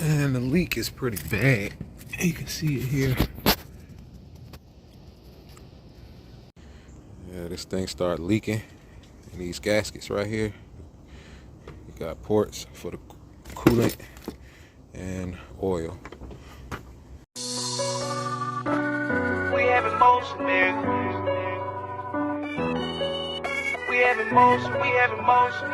And the leak is pretty bad. You can see it here. Yeah, this thing started leaking in these gaskets right here. You got ports for the coolant and oil. We have emotion, nigga. We have emotion, we have emotion.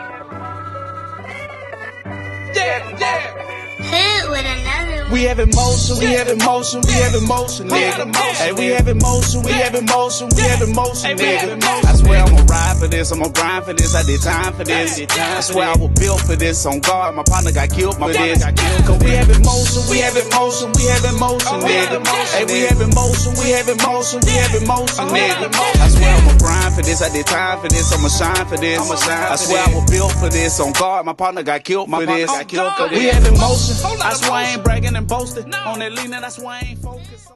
Yeah. Hit with another one. We have emotion, we have emotion, we have emotion, nigga. Hey, we have emotion, we have emotion, we have emotion, nigga. I swear I'ma ride for this, I'ma grind for this, I did time for this. I swear I was built for this, on guard, my partner got killed for this. Cause we have emotion, we have emotion, we have emotion, nigga. Hey, we have emotion, we have emotion, we have emotion, nigga. I swear I'ma grind for this, I did time for this, I'ma shine for this. I swear I was built for this, on guard, my partner got killed for this. We have emotion, I swear I ain't bragging and boasting. On that leaning, that's why I ain't focused.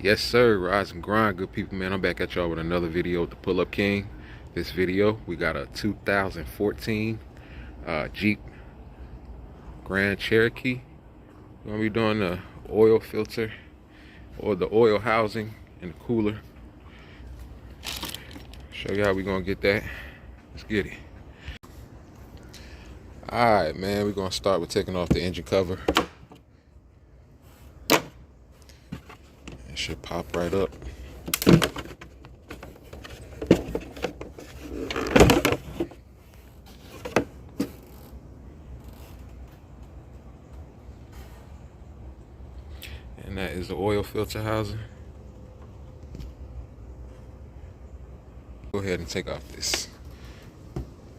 Yes sir, rise and grind, good people, man. I'm back at y'all with another video with the Pull-Up King. This video, we got a 2014 Jeep Grand Cherokee. We're gonna be doing the oil filter or the oil housing and the cooler. Show you how we gonna get that. Let's get it. Alright, man, we're gonna start with taking off the engine cover. It should pop right up. And that is the oil filter housing. Go ahead and take off this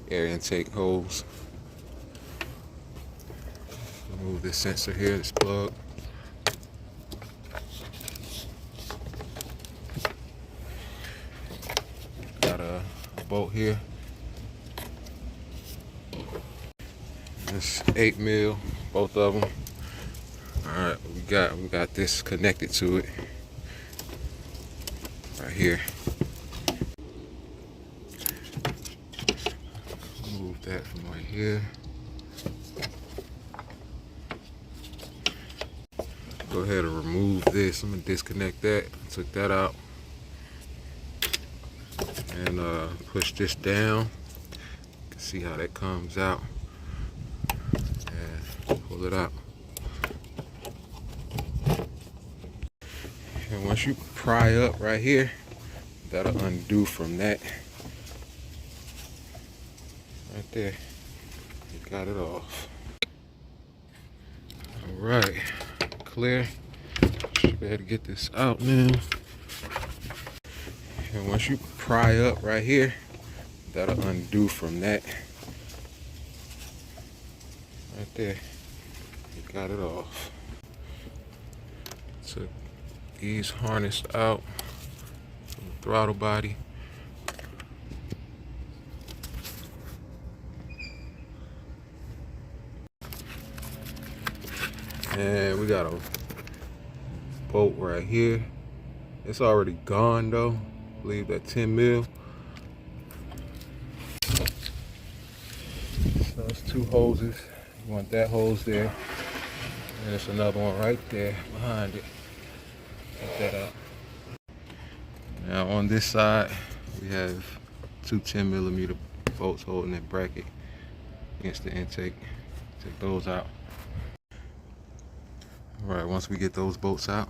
air intake hose. Remove this sensor here, this plug. Got a bolt here. It's 8 mil, both of them. All right, we got this connected to it right here. Move that from right here. Go ahead and remove this. I'm gonna disconnect that. Took that out and push this down. You can see how that comes out and pull it out. And once you pry up right here, that'll undo from that right there. You got it off. All right. Clear. Should be able to get this out now. And once you pry up right here, that'll undo from that right there. You got it off. Took these harnessed out from the throttle body. And we got a bolt right here. It's already gone though. I believe that 10 mil. So it's two hoses. You want that hose there. And there's another one right there behind it. Take that out. Now on this side, we have two 10mm bolts holding that bracket against the intake. Take those out. Alright, once we get those bolts out,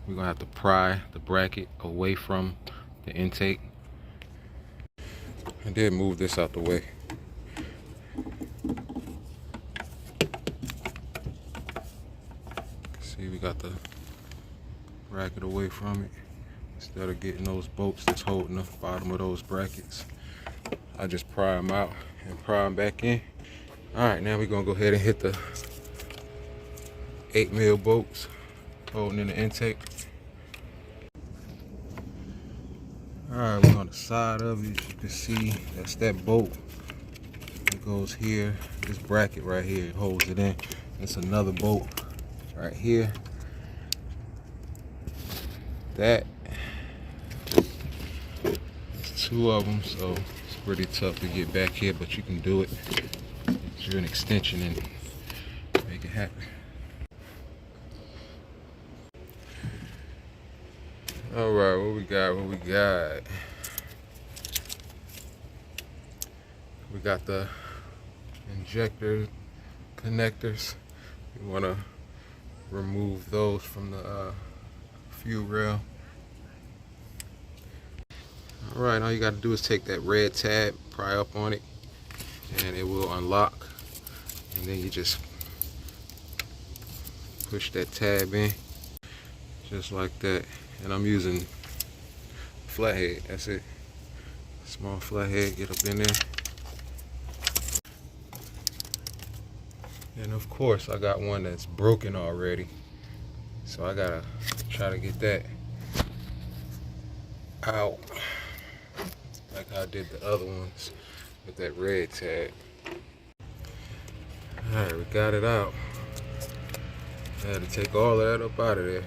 we're gonna have to pry the bracket away from the intake. I did move this out the way. See, we got the bracket away from it. Instead of getting those bolts that's holding the bottom of those brackets, I just pry them out and pry them back in. Alright, now we're gonna go ahead and hit the 8 mil bolts holding in the intake. Alright, we're on the side of it. As you can see, that's that bolt. It goes here. This bracket right here holds it in. It's another bolt right here. That. There's two of them, so it's pretty tough to get back here, but you can do it. You're an extension and make it happen. All right, what we got? What we got? We got the injector connectors. You want to remove those from the fuel rail. All right, all you got to do is take that red tab, pry up on it, and it will unlock. And then you just push that tab in, just like that. And I'm using flathead, that's it. Small flathead, get up in there. And of course, I got one that's broken already. So I gotta try to get that out, like I did the other ones with that red tag. All right, we got it out. I had to take all of that up out of there.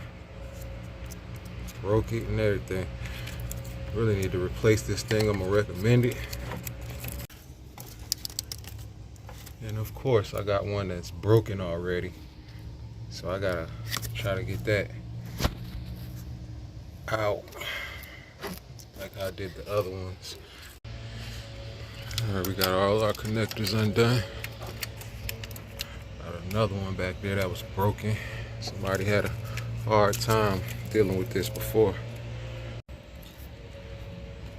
Broke it and everything. Really need to replace this thing. I'm gonna recommend it. And of course, I got one that's broken already. So I gotta try to get that out, like I did the other ones. All right, we got all our connectors undone. Got another one back there that was broken. Somebody had a hard time dealing with this before.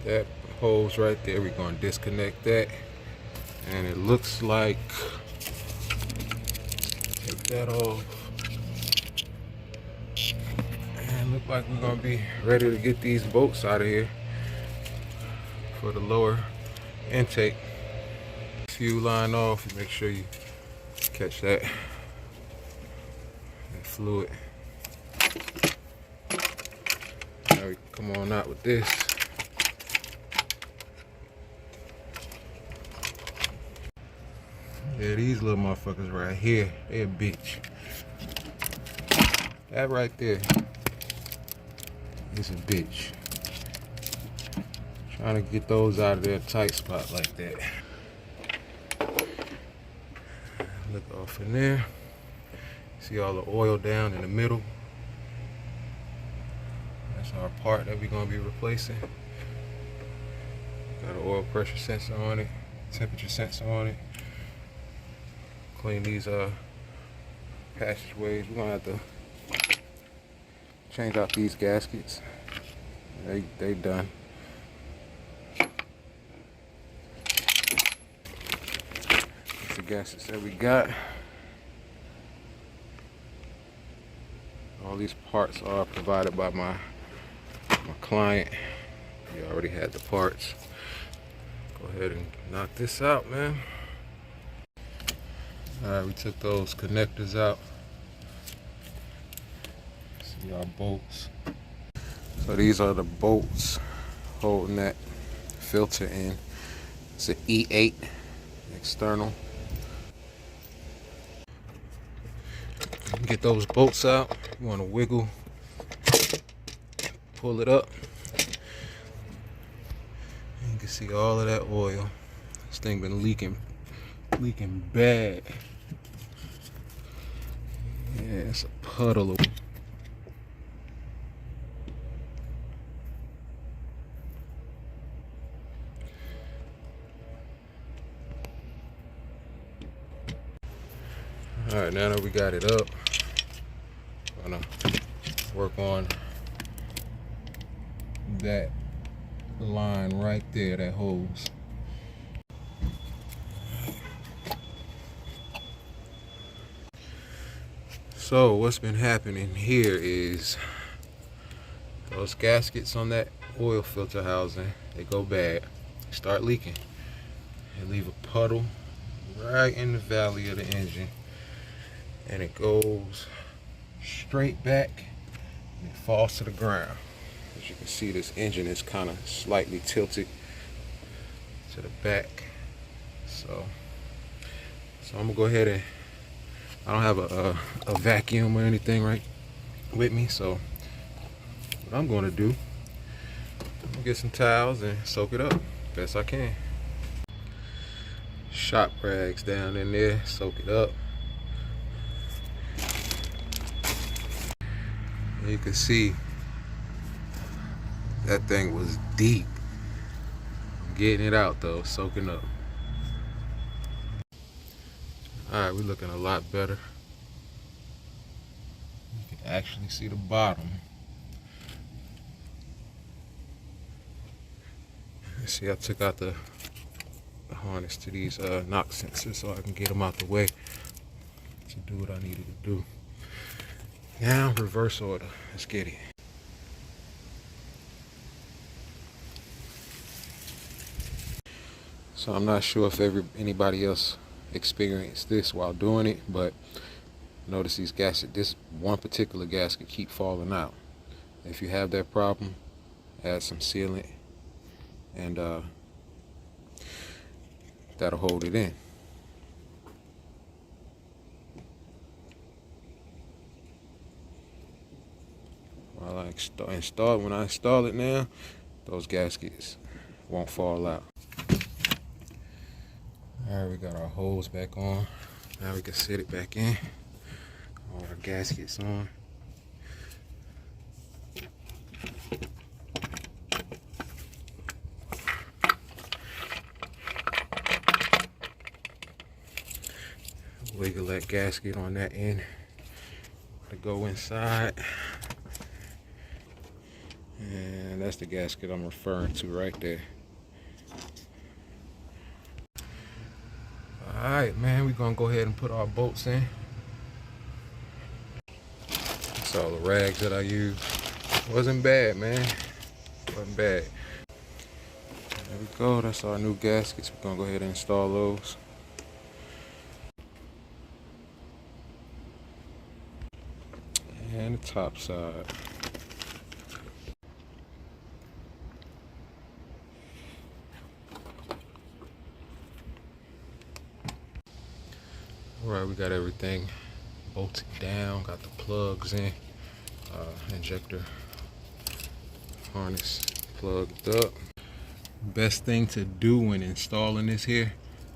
That hose right there, we're gonna disconnect that. And it looks like, take that off. And look like we're gonna be ready to get these bolts out of here for the lower intake. Fuel line off, make sure you catch that fluid. Now we come on out with this. Yeah, these little motherfuckers right here, they're a bitch. That right there is a bitch. Trying to get those out of their tight spot like that. Look off in there. See all the oil down in the middle. That's our part that we're gonna be replacing. Got an oil pressure sensor on it, temperature sensor on it. Clean these passageways. We're gonna have to change out these gaskets. They done. That's the gaskets that we got. All these parts are provided by my client. He already had the parts. Go ahead and knock this out, man. Alright, we took those connectors out. See our bolts. So these are the bolts holding that filter in. It's an E8 external. Get those bolts out. You want to wiggle, pull it up. And you can see all of that oil. This thing been leaking bad. Yeah, it's a puddle of. All right, now that we got it up, I'm gonna work on that line right there, that hose. So what's been happening here is those gaskets on that oil filter housing, they go bad, they start leaking. They leave a puddle right in the valley of the engine, and it goes straight back and it falls to the ground. As you can see, this engine is kind of slightly tilted to the back. So I'm gonna go ahead and, I don't have a vacuum or anything right with me, so what I'm gonna do, I'm gonna get some towels and soak it up best I can. Shop rags down in there, soak it up. You can see that thing was deep. I'm getting it out though, soaking up. Alright, we're looking a lot better. You can actually see the bottom. See, I took out the harness to these knock sensors so I can get them out the way to do what I needed to do. Now, reverse order. Let's get it. So I'm not sure if anybody else experienced this while doing it, but notice these gaskets, this one particular gasket keep falling out. If you have that problem, add some sealant and that'll hold it in. When I install it now, those gaskets won't fall out. Alright, we got our hose back on. Now we can set it back in. All our gaskets on. Wiggle that gasket on that end to go inside. And that's the gasket I'm referring to right there. Alright, man, we're gonna go ahead and put our bolts in. That's all the rags that I used. Wasn't bad, man. Wasn't bad. There we go, that's our new gaskets. We're gonna go ahead and install those. And the top side. Alright, we got everything bolted down, got the plugs in, injector harness plugged up. Best thing to do when installing this here,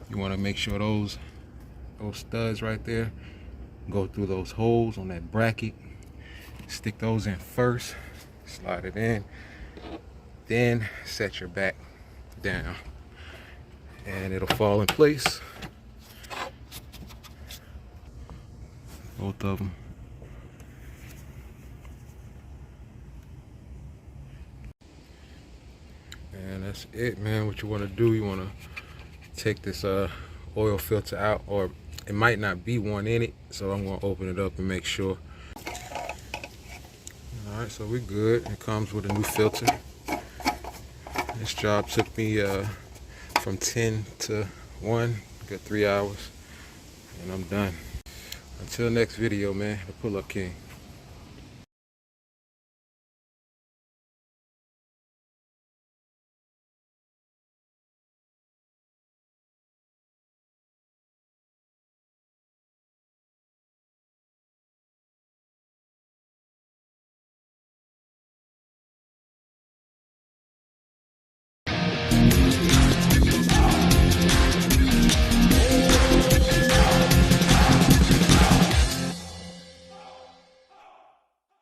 you want to make sure those studs right there go through those holes on that bracket. Stick those in first, slide it in, then set your back down and it'll fall in place. Both of them. And that's it, man. What you want to do, you want to take this oil filter out, or it might not be one in it, so I'm going to open it up and make sure. Alright, so we're good. It comes with a new filter. This job took me from 10 to 1, got 3 hours, and I'm done. Until next video, man, the Pull Up King.